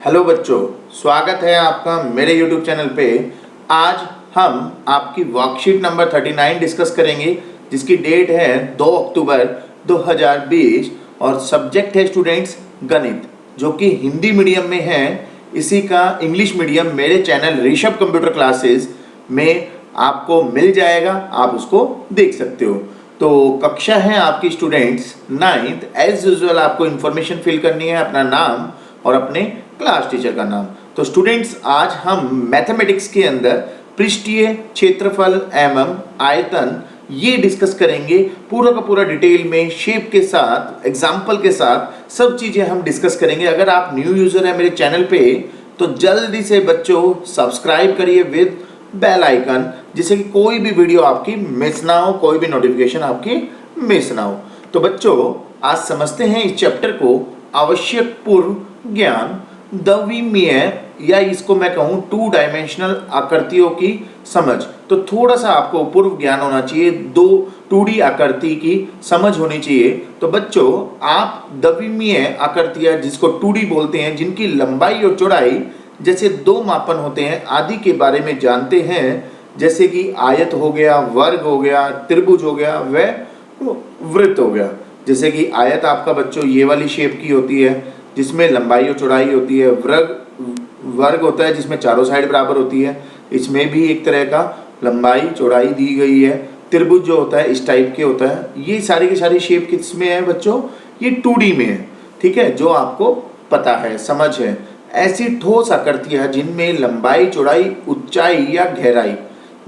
Hello बच्चों, स्वागत है आपका मेरे YouTube चैनल पे। आज हम आपकी वर्कशीट नंबर 39 डिस्कस करेंगे, जिसकी डेट है 2 अक्टूबर 2020 और सब्जेक्ट है स्टूडेंट्स गणित, जो कि हिंदी मीडियम में है। इसी का इंग्लिश मीडियम मेरे चैनल ऋषभ कंप्यूटर क्लासेस में आपको मिल जाएगा, आप उसको देख सकते हो। तो कक्षा है आपकी स्टूडेंट्स 9th। एज यूजुअल आपको इन्फॉर्मेशन फिल करनी है, अपना नाम और अपने क्लास टीचर का नाम। तो स्टूडेंट्स, आज हम मैथमेटिक्स के अंदर पृष्ठीय क्षेत्रफल एवं आयतन ये डिस्कस करेंगे, पूरा का पूरा डिटेल में, शेप के साथ, एग्जाम्पल के साथ, सब चीजें हम डिस्कस करेंगे। अगर आप न्यू यूजर है मेरे चैनल पे तो जल्दी से बच्चों सब्सक्राइब करिए विद बेल आइकन, जिससे कि कोई भी वीडियो आपकी मिस ना हो, कोई भी नोटिफिकेशन आपकी मिस ना हो। तो बच्चों, आज समझते हैं इस चैप्टर को, आवश्यक पूर्व ज्ञान, द्विमीय या इसको मैं कहूँ 2 डायमेंशनल आकृतियों की समझ। तो थोड़ा सा आपको पूर्व ज्ञान होना चाहिए, 2D आकृति की समझ होनी चाहिए। तो बच्चों, आप द्विमीय आकृतियां जिसको 2D बोलते हैं, जिनकी लंबाई और चौड़ाई जैसे 2 मापन होते हैं आदि के बारे में जानते हैं, जैसे कि आयत हो गया, वर्ग हो गया, त्रिभुज हो गया, वह वृत्त हो गया। जैसे कि आयत आपका बच्चों ये वाली शेप की होती है, जिसमें लंबाई और चौड़ाई होती है। वर्ग होता है जिसमें चारों साइड बराबर होती है, इसमें भी एक तरह का लंबाई चौड़ाई दी गई है। त्रिभुज जो होता है इस टाइप के होता है। ये सारी की सारी शेप किस में है बच्चों? ये 2D में है, ठीक है, जो आपको पता है, समझ है। ऐसी ठोस आकृतियां जिनमें लंबाई चौड़ाई ऊंचाई या गहराई,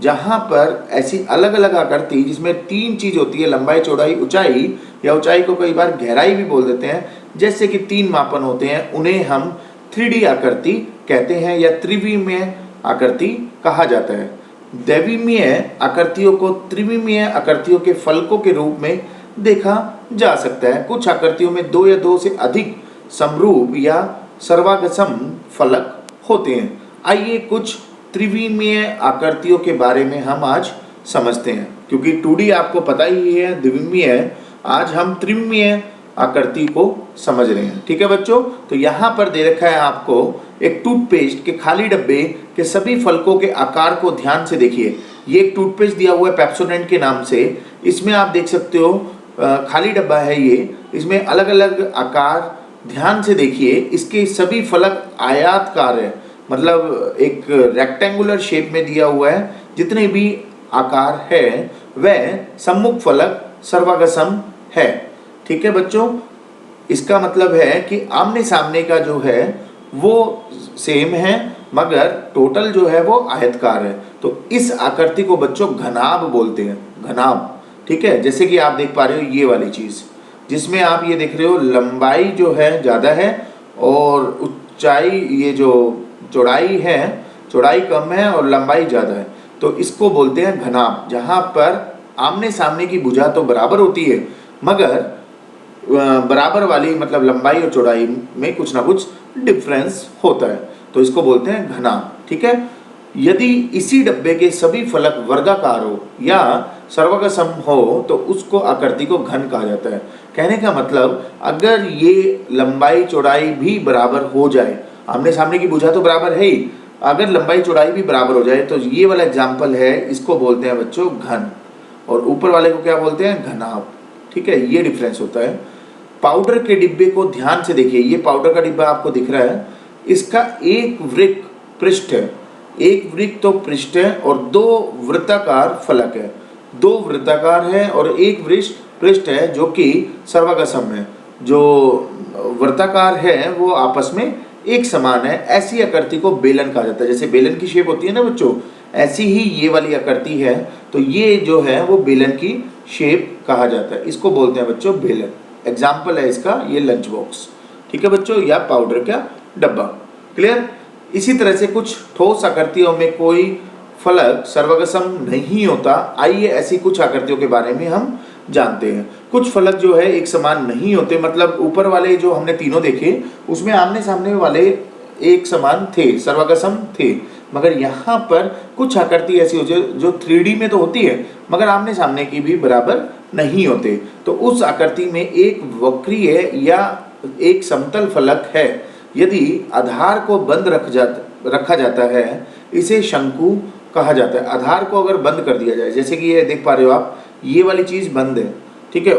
जहां पर ऐसी अलग अलग आकृति जिसमें 3 चीज होती है, लंबाई चौड़ाई ऊंचाई, या ऊंचाई को कई बार गहराई भी बोल देते हैं, जैसे कि 3 मापन होते हैं, उन्हें हम 3D आकृति कहते हैं या त्रिविमीय आकृति कहा जाता है। द्विमीय आकृतियों को त्रिविमीय आकृतियों के फलकों के रूप में देखा जा सकता है। कुछ आकृतियों में 2 या 2 से अधिक समरूप या सर्वागसम फलक होते हैं। आइए कुछ त्रिविमीय आकृतियों के बारे में हम आज समझते हैं, क्योंकि 2D आपको पता ही है, द्विमीय, आज हम त्रिविमीय आकृति को समझ रहे हैं। ठीक है बच्चों, तो यहाँ पर दे रखा है आपको एक टूथपेस्ट के खाली डब्बे के सभी फलकों के आकार को ध्यान से देखिए। ये एक टूथपेस्ट दिया हुआ है पेप्सोडेंट के नाम से। इसमें आप देख सकते हो खाली डब्बा है ये, इसमें अलग अलग आकार, ध्यान से देखिए। इसके सभी फलक आयताकार है, मतलब एक रेक्टेंगुलर शेप में दिया हुआ है। जितने भी आकार है वह सम्मुख फलक सर्वागसम है। ठीक है बच्चों, इसका मतलब है कि आमने सामने का जो है वो सेम है, मगर टोटल जो है वो आयतकार है। तो इस आकृति को बच्चों घनाभ बोलते हैं, घनाभ। ठीक है, जैसे कि आप देख पा रहे हो ये वाली चीज, जिसमें आप ये देख रहे हो लंबाई जो है ज्यादा है और ऊंचाई, ये जो चौड़ाई है, चौड़ाई कम है और लंबाई ज्यादा है। तो इसको बोलते हैं घनाभ, जहां पर आमने सामने की भुजा तो बराबर होती है, मगर बराबर वाली मतलब लंबाई और चौड़ाई में कुछ ना कुछ डिफरेंस होता है, तो इसको बोलते हैं घनाभ। ठीक है, यदि इसी डब्बे के सभी फलक वर्गाकार हो या सर्वगसम हो तो उसको आकृति को घन कहा जाता है। कहने का मतलब, अगर ये लंबाई चौड़ाई भी बराबर हो जाए, आमने सामने की भुजा तो बराबर है ही, अगर लंबाई चौड़ाई भी बराबर हो जाए, तो ये वाला एग्जाम्पल है, इसको बोलते हैं बच्चों घन, और ऊपर वाले को क्या बोलते हैं? घनाभ। ठीक है, ये डिफरेंस होता है। पाउडर के डिब्बे को ध्यान से देखिए। ये पाउडर का डिब्बा आपको दिख रहा है, इसका एक वृत्त पृष्ठ है, एक वृत्त तो पृष्ठ है, और 2 वृत्ताकार फलक है। 2 वृत्ताकार है और एक वृत्त पृष्ठ है, जो कि सर्वागसम है। जो वृत्ताकार है वो आपस में एक समान है। ऐसी आकृति को बेलन कहा जाता है। जैसे बेलन की शेप होती है ना बच्चों, ऐसी ही ये वाली आकृति है, तो ये जो है वो बेलन की शेप कहा जाता है। इसको बोलते हैं बच्चों बेलन। एग्जाम्पल है इसका ये लंच बॉक्स। ठीक है बच्चों, या पाउडर का डब्बा। क्लियर? इसी तरह से कुछ ठोस आकृतियों में कोई फलक सर्वगसम नहीं होता। आइए ऐसी कुछ आकृतियों के बारे में हम जानते हैं। कुछ फलक जो है एक समान नहीं होते, मतलब ऊपर वाले जो हमने तीनों देखे उसमें आमने सामने वाले एक समान थे, सर्वगसम थे, मगर यहाँ पर कुछ आकृति ऐसी होती है जो 3D में तो होती है, मगर आमने सामने की भी बराबर नहीं होते। तो उस आकृति में एक वक्रीय या एक समतल फलक है, यदि आधार को बंद रखा जाता है इसे शंकु कहा जाता है। आधार को अगर बंद कर दिया जाए, जैसे कि ये देख पा रहे हो आप, ये वाली चीज़ बंद है, ठीक है,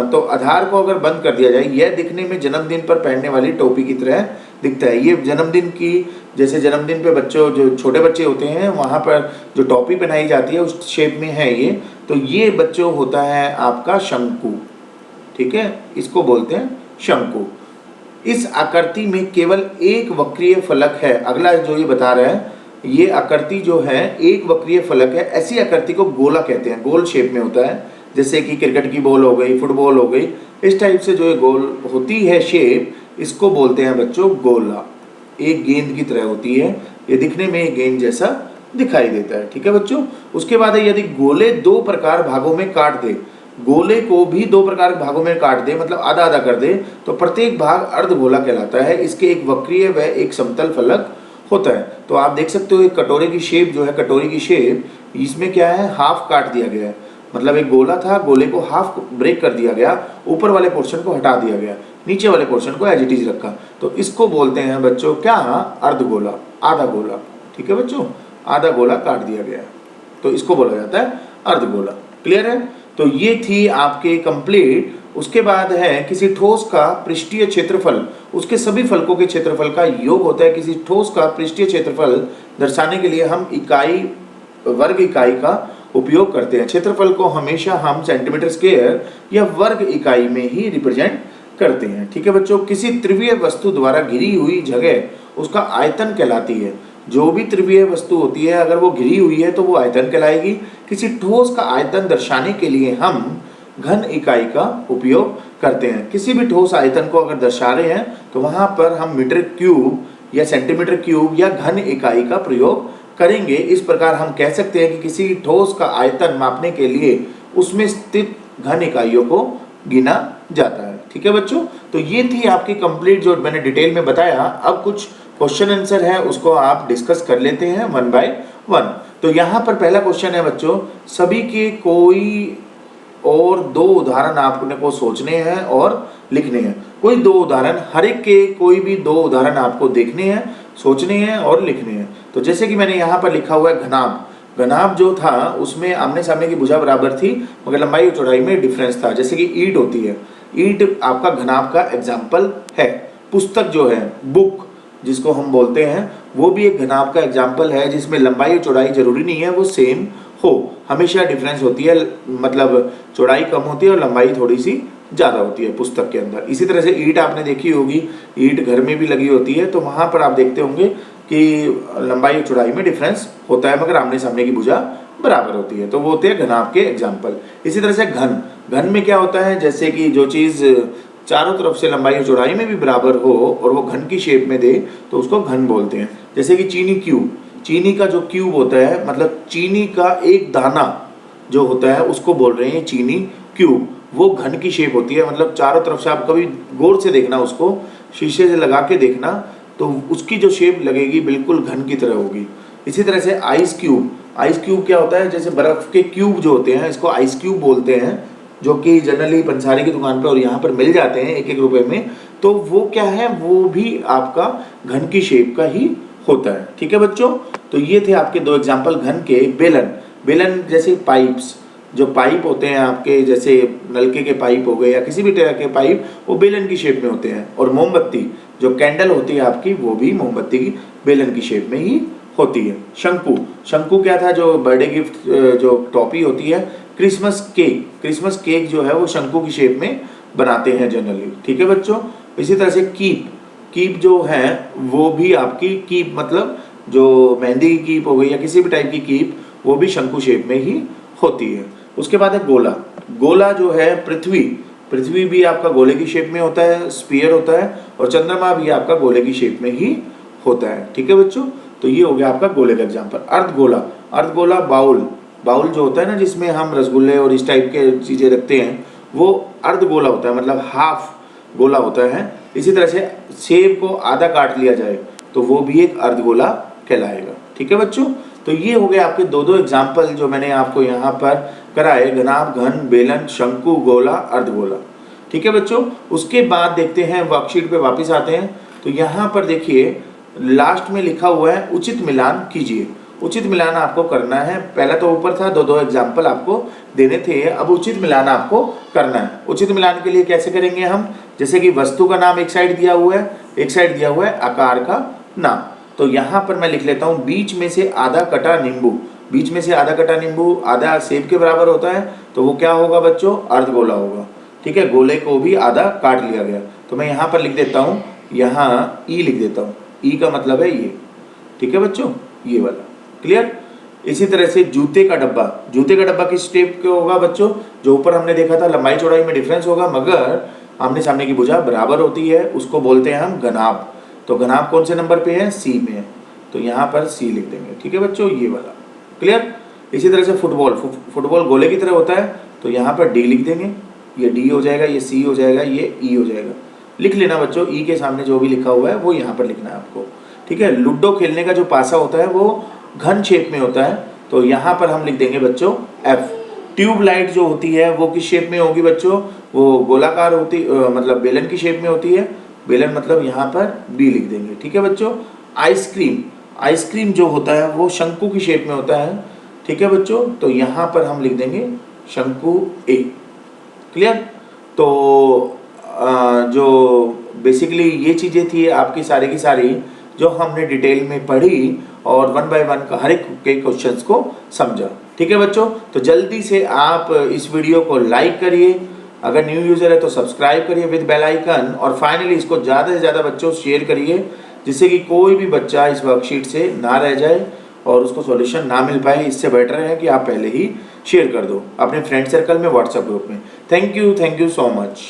तो आधार को अगर बंद कर दिया जाए, यह दिखने में जन्मदिन पर पहनने वाली टोपी की तरह दिखता है। ये जन्मदिन की, जैसे जन्मदिन पे बच्चों, जो छोटे बच्चे होते हैं वहाँ पर जो टोपी पहनाई जाती है उस शेप में है ये, तो ये बच्चों होता है आपका शंकु, ठीक है, इसको बोलते हैं शंकु। इस आकृति में केवल एक वक्रीय फलक है। अगला जो ये बता रहा है, ये आकृति जो है एक वक्रीय फलक है। ऐसी आकृति को गोला कहते हैं, गोल शेप में होता है, जैसे कि क्रिकेट की बॉल हो गई, फुटबॉल हो गई, इस टाइप से जो ये गोल होती है शेप, इसको बोलते हैं बच्चों गोला। एक गेंद की तरह होती है, ये दिखने में एक गेंद जैसा दिखाई देता है, ठीक है बच्चों। उसके बाद है, यदि गोले दो प्रकार भागों में काट दे, गोले को भी दो प्रकार भागों में काट दे, मतलब आधा आधा कर दे, तो प्रत्येक भाग अर्धगोला कहलाता है। इसके एक वक्रीय व एक समतल फलक होता है। तो आप देख सकते हो एक कटोरे की शेप जो है, कटोरी की शेप, इसमें क्या है, हाफ काट दिया गया है, मतलब एक गोला था, गोले को हाफ ब्रेक कर दिया गया, ऊपर वाले पोर्शन को हटा दिया गया, नीचे वाले पोर्शन को एज इट इज रखा, तो इसको बोलते हैं बच्चों क्या, अर्धगोला, आधा गोला, ठीक है बच्चों, आधा गोला काट दिया गया, तो इसको बोला जाता है अर्धगोला। क्लियर है? तो ये थी आपके कंप्लीट। उसके बाद है, किसी ठोस का पृष्ठीय क्षेत्रफल उसके सभी फलकों के क्षेत्रफल का योग होता है। किसी ठोस का पृष्ठीय क्षेत्रफल दर्शाने के लिए हम इकाई, वर्ग इकाई का उपयोग करते हैं। क्षेत्रफल को हमेशा हम सेंटीमीटर स्क्वायर या वर्ग इकाई में ही रिप्रेजेंट करते हैं, ठीक है बच्चों। किसी त्रिवीय वस्तु द्वारा घिरी हुई जगह उसका आयतन कहलाती है। जो भी त्रिवीय वस्तु होती है, अगर वो घिरी हुई है तो वो आयतन कहलाएगी। किसी ठोस का आयतन दर्शाने के लिए हम घन इकाई का उपयोग करते हैं। किसी भी ठोस आयतन को अगर दर्शा रहे हैं तो वहां पर हम मीटर क्यूब या सेंटीमीटर क्यूब या घन इकाई का प्रयोग करेंगे। इस प्रकार हम कह सकते हैं कि किसी ठोस का आयतन मापने के लिए उसमें स्थित घन इकाइयों को गिना जाता है, ठीक है बच्चों। तो ये थी आपकी कंप्लीट, जो मैंने डिटेल में बताया। अब कुछ क्वेश्चन आंसर है, उसको आप डिस्कस कर लेते हैं वन बाय वन। तो यहाँ पर पहला क्वेश्चन है बच्चों, सभी के कोई और दो उदाहरण आपने को सोचने हैं और लिखने हैं। कोई दो उदाहरण, हर एक के कोई भी दो उदाहरण आपको देखने हैं, सोचने हैं और लिखने हैं। तो जैसे कि मैंने यहाँ पर लिखा हुआ है घनाभ। घनाभ जो था उसमें आमने सामने की भुजा बराबर थी, मगर लंबाई और चौड़ाई में डिफरेंस था। जैसे कि ईंट होती है, ईंट आपका घनाभ का एग्जाम्पल है। पुस्तक जो है, बुक जिसको हम बोलते हैं, वो भी एक घनाभ का एग्जाम्पल है, जिसमें लंबाई और चौड़ाई जरूरी नहीं है वो सेम हो, हमेशा डिफरेंस होती है, मतलब चौड़ाई कम होती है और लंबाई थोड़ी सी ज़्यादा होती है पुस्तक के अंदर। इसी तरह से ईंट आपने देखी होगी, ईंट घर में भी लगी होती है, तो वहाँ पर आप देखते होंगे कि लंबाई और चौड़ाई में डिफरेंस होता है, मगर आमने सामने की भुजा बराबर होती है, तो वो होते हैं घनाभ के एग्जाम्पल। इसी तरह से घन, घन में क्या होता है, जैसे कि जो चीज़ चारों तरफ से लंबाई और चौड़ाई में भी बराबर हो और वो घन की शेप में दे तो उसको घन बोलते हैं। जैसे कि चीनी क्यूब, चीनी का जो क्यूब होता है, मतलब चीनी का एक दाना जो होता है उसको बोल रहे हैं चीनी क्यूब। वो घन की शेप होती है, मतलब चारों तरफ से आप कभी गौर से देखना, उसको शीशे से लगा के देखना, तो उसकी जो शेप लगेगी बिल्कुल घन की तरह होगी। इसी तरह से आइस क्यूब, आइस क्यूब क्या होता है, जैसे बर्फ़ के क्यूब जो होते हैं इसको आइस क्यूब बोलते हैं, जो कि जनरली पंसारी की दुकान पर और यहाँ पर मिल जाते हैं 1-1 रुपए में। तो वो क्या है, वो भी आपका घन की शेप का ही होता है, ठीक है बच्चों। तो ये थे आपके दो एग्जाम्पल घन के। बेलन, बेलन जैसे पाइप्स, जो पाइप होते हैं आपके, जैसे नलके के पाइप हो गए या किसी भी तरह के पाइप, वो बेलन की शेप में होते हैं। और मोमबत्ती, जो कैंडल होती है आपकी, वो भी मोमबत्ती की बेलन की शेप में ही होती है। शंकु, शंकु क्या था, जो बर्थडे गिफ्ट जो टॉपी होती है। क्रिसमस केक, क्रिसमस केक जो है वो शंकु की शेप में बनाते हैं जनरली, ठीक है बच्चों। इसी तरह से कीप, कीप जो है वो भी आपकी, कीप मतलब जो मेहंदी की कीप हो गई या किसी भी टाइप की कीप, वो भी शंकु शेप में ही होती है। उसके बाद है गोला, गोला जो है पृथ्वी, पृथ्वी भी आपका गोले की शेप में होता है, स्फीयर होता है, और चंद्रमा भी आपका गोले की शेप में ही होता है, ठीक है बच्चों। तो ये हो गया आपका गोले का एग्जाम्पल। अर्धगोला, अर्धगोला बाउल, बाउल जो होता है ना जिसमें हम रसगुल्ले और इस टाइप के चीज़ें रखते हैं, वो अर्धगोला होता है, मतलब हाफ गोला होता है। इसी तरह से सेब को आधा काट लिया जाए तो वो भी एक अर्धगोला कहलाएगा, ठीक है बच्चों। तो ये हो गए आपके दो दो एग्जाम्पल जो मैंने आपको यहाँ पर कराए, घनाभ, घन, बेलन, शंकु, गोला, अर्धगोला, ठीक है बच्चों। उसके बाद देखते हैं, वर्कशीट पे वापस आते हैं। तो यहाँ पर देखिए लास्ट में लिखा हुआ है उचित मिलान कीजिए। उचित मिलान आपको करना है, पहला तो ऊपर था दो एग्जाम्पल आपको देने थे, अब उचित मिलान आपको करना है। उचित मिलान के लिए कैसे करेंगे हम, जैसे कि वस्तु का नाम एक साइड दिया हुआ है, एक साइड दिया हुआ है आकार का नाम। तो यहाँ पर मैं लिख लेता हूँ बीच में से आधा कटा नींबू। बीच में से आधा कटा नींबू आधा सेब के बराबर होता है, तो वो क्या होगा बच्चों, अर्धगोला होगा। ठीक है, गोले को भी आधा काट लिया गया। तो मैं यहाँ पर लिख देता हूँ, यहाँ ई लिख देता हूँ, ई का मतलब है ये। ठीक है बच्चों, ये वाला क्लियर। इसी तरह से जूते का डब्बा, जूते का डब्बा किस शेप के होगा बच्चों, जो ऊपर हमने देखा था लंबाई चौड़ाई में डिफरेंस होगा मगर आमने सामने की भुजा बराबर होती है, उसको बोलते हैं हम घनाभ। तो घनाभ कौन से नंबर पे है, सी में है, तो यहाँ पर सी लिख देंगे। ठीक है बच्चों, ये वाला क्लियर। इसी तरह से फुटबॉल, फुटबॉल गोले की तरह होता है, तो यहाँ पर डी लिख देंगे, ये डी हो जाएगा, ये सी हो जाएगा, ये ई हो जाएगा। लिख लेना बच्चों, ई के सामने जो भी लिखा हुआ है वो यहाँ पर लिखना है आपको। ठीक है, लूडो खेलने का जो पासा होता है वो घन शेप में होता है, तो यहाँ पर हम लिख देंगे बच्चों एफ। ट्यूबलाइट जो होती है वो किस शेप में होगी बच्चों, वो गोलाकार होती मतलब बेलन की शेप में होती है, बेलन मतलब यहाँ पर बी लिख देंगे। ठीक है बच्चों। आइसक्रीम, आइसक्रीम जो होता है वो शंकु की शेप में होता है। ठीक है बच्चों, तो यहाँ पर हम लिख देंगे शंकु ए। क्लियर। तो जो बेसिकली ये चीज़ें थी आपकी सारी की सारी जो हमने डिटेल में पढ़ी और वन बाय वन का हर एक के क्वेश्चंस को समझा। ठीक है बच्चों, तो जल्दी से आप इस वीडियो को लाइक करिए, अगर न्यू यूज़र है तो सब्सक्राइब करिए विद बेल आइकन, और फाइनली इसको ज़्यादा से ज़्यादा बच्चों शेयर करिए, जिससे कि कोई भी बच्चा इस वर्कशीट से ना रह जाए और उसको सॉल्यूशन ना मिल पाए। इससे बेटर है कि आप पहले ही शेयर कर दो अपने फ्रेंड सर्कल में, व्हाट्सएप ग्रुप में। Thank you so much.